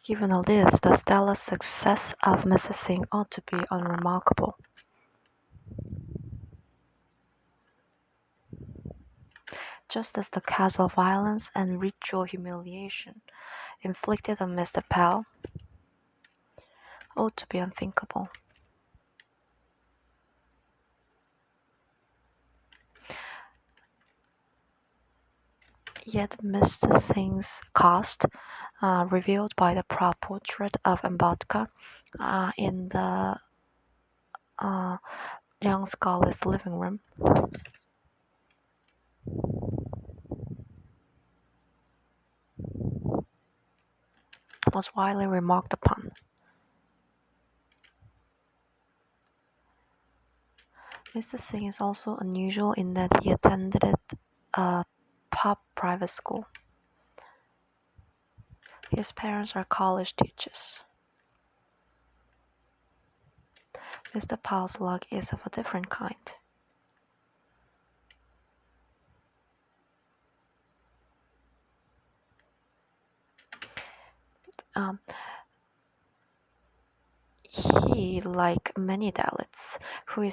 Given all this, the stellar success of Mrs. Singh ought to be unremarkable. Just as the casual violence and ritual humiliation inflicted on Mr. Pell ought to be unthinkable. Yet Mr. Singh's caste, revealed by the proud portrait of Ambedkar in the young scholar's living room, was widely remarked upon. Mr. Singh is also unusual in that he attended a private school. His parents are college teachers. Mr. Pal's luck is of a different kind. He, like many Dalits, who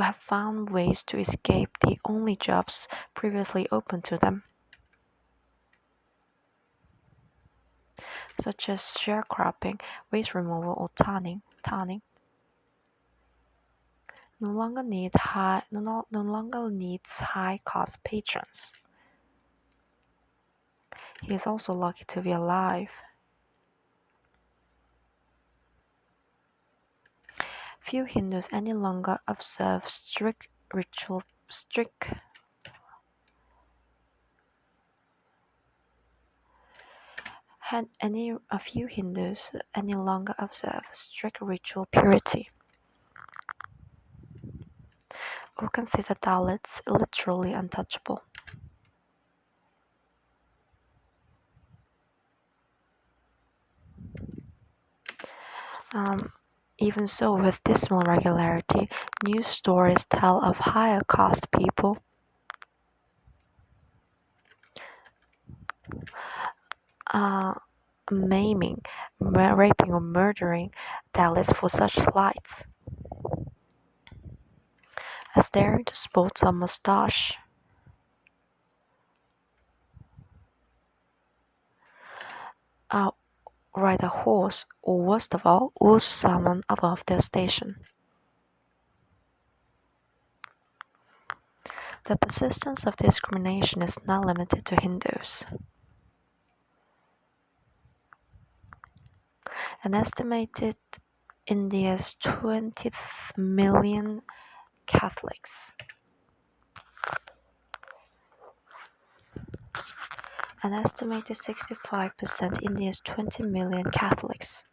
have found ways to escape the only jobs previously open to them, such as sharecropping, waste removal, or tanning, no longer needs high-cost patrons. He is also lucky to be alive. Few Hindus any longer observe few Hindus any longer observe strict ritual purity, or consider Dalits literally untouchable. Even so, with dismal regularity, news stories tell of higher caste people maiming, raping, or murdering Dalits for such slights as daring to sport a moustache, ride a horse, or worst of all, lose someone above their station. The persistence of discrimination is not limited to Hindus. An estimated India's 20 million Catholics. An estimated 65% India's 20 million Catholics.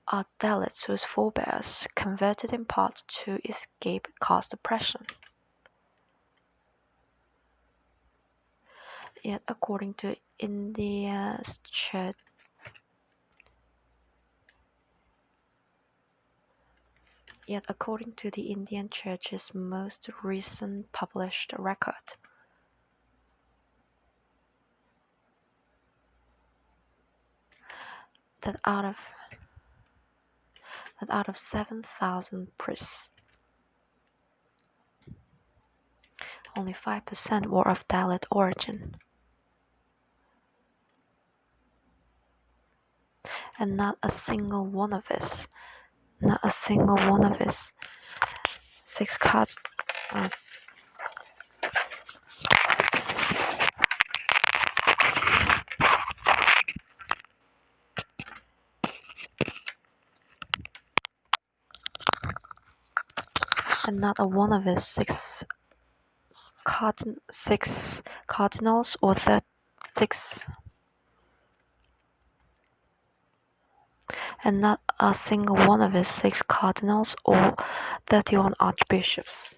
Are Dalits whose forebears converted in part to escape caste oppression. Yet according to India's church, according to the Indian Church's most recent published record, that out of 7,000 priests, only 5% were of Dalit origin, and not a single one of his 6 cards. And not a one of his 6 cardinals or 6, and not a single one of his 6 cardinals or 31 archbishops.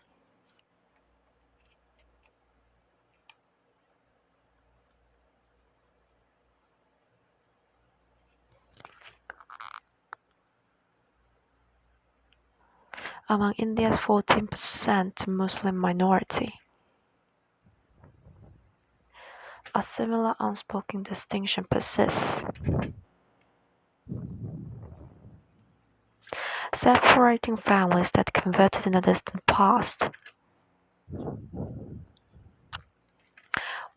Among India's 14% Muslim minority, a similar unspoken distinction persists. Separating families that converted in the distant past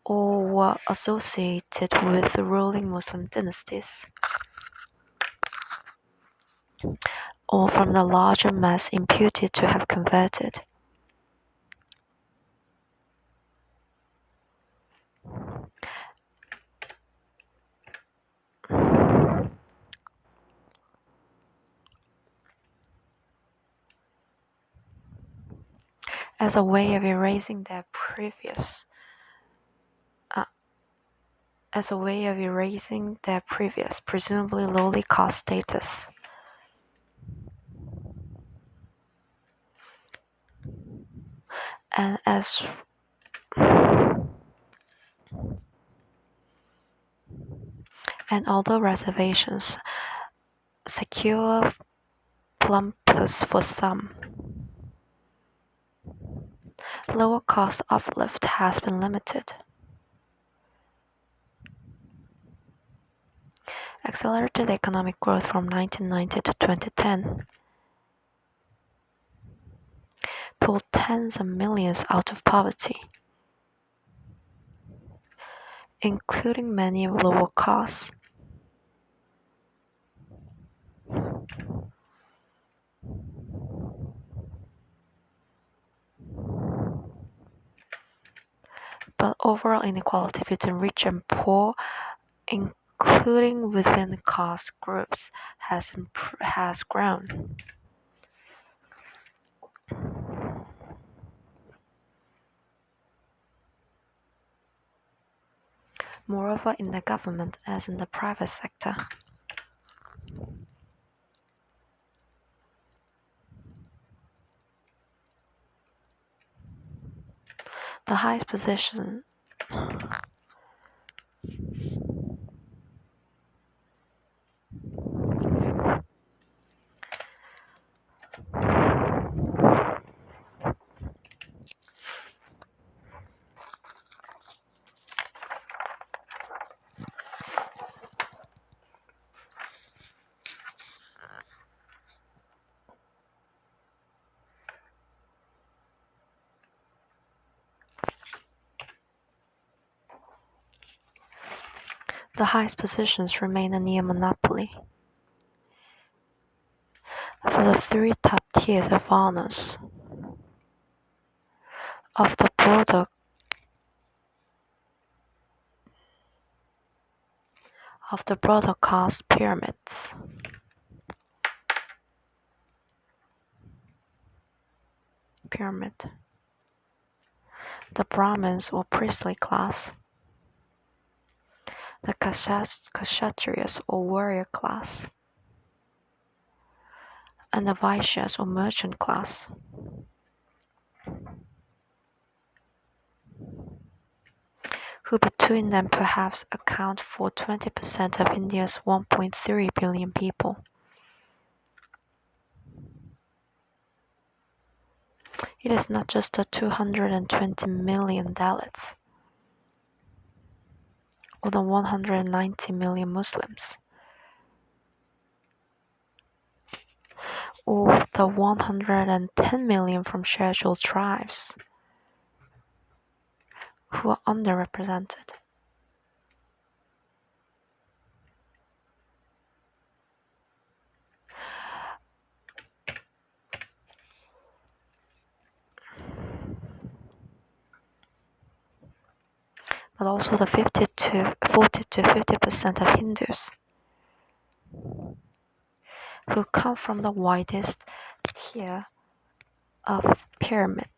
or were associated with the ruling Muslim dynasties, or from the larger mass imputed to have converted. As a way of erasing their previous, presumably lowly caste status. And although reservations secure plumpness for some, lower cost uplift has been limited. Accelerated economic growth from 1990 to 2010 pulled tens of millions out of poverty, including many of lower caste. But overall inequality between rich and poor, including within caste groups, has grown. Moreover, in the government as in the private sector, the highest position the highest positions remain a near monopoly. For the three top tiers of honors of the broader caste pyramid, the Brahmins or priestly class, the Kshatriyas or warrior class, and the Vaishyas or merchant class. Who between them perhaps account for 20% of India's 1.3 billion people. It is not just the 220 million Dalits or the 190 million Muslims or the 110 million from scheduled tribes who are underrepresented. But also the 40 to 50% of Hindus who come from the widest tier of pyramid.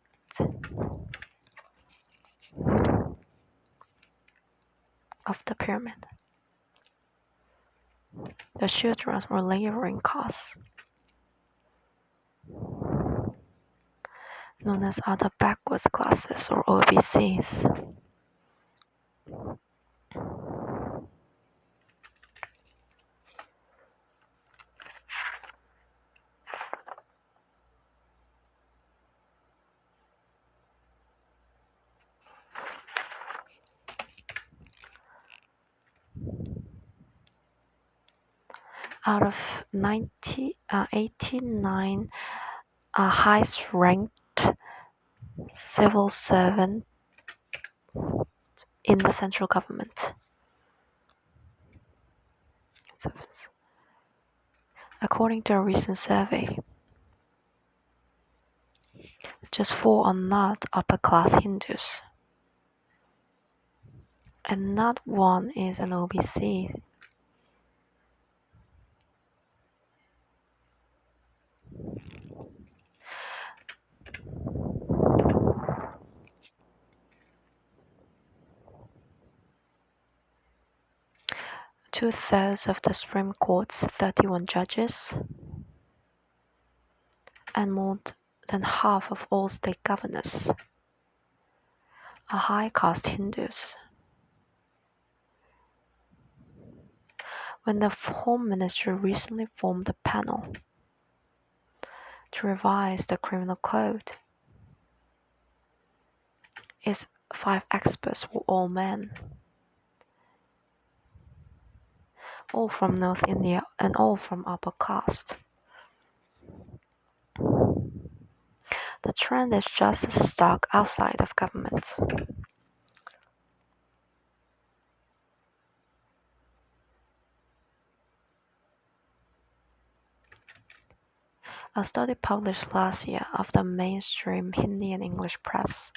The children or laboring castes, known as other backward classes or OBCs. Out of 89 highest ranked civil servants in the central government. According to a recent survey, just 4 are not upper-class Hindus, and not 1 is an OBC. Two-thirds of the Supreme Court's 31 judges and more than half of all state governors are high-caste Hindus. When the Home Ministry recently formed a panel to revise the criminal code, its 5 experts were all men, all from North India and all from upper caste. The trend is just as stark outside of government. A study published last year of the mainstream Hindi and English press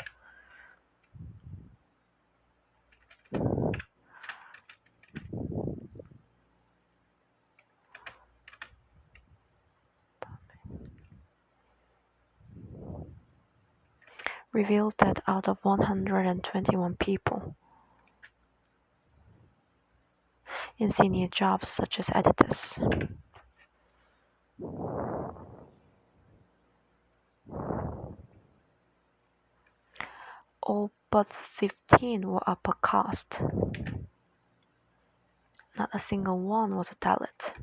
revealed that out of 121 people in senior jobs such as editors, all but 15 were upper caste. Not a single one was a Dalit.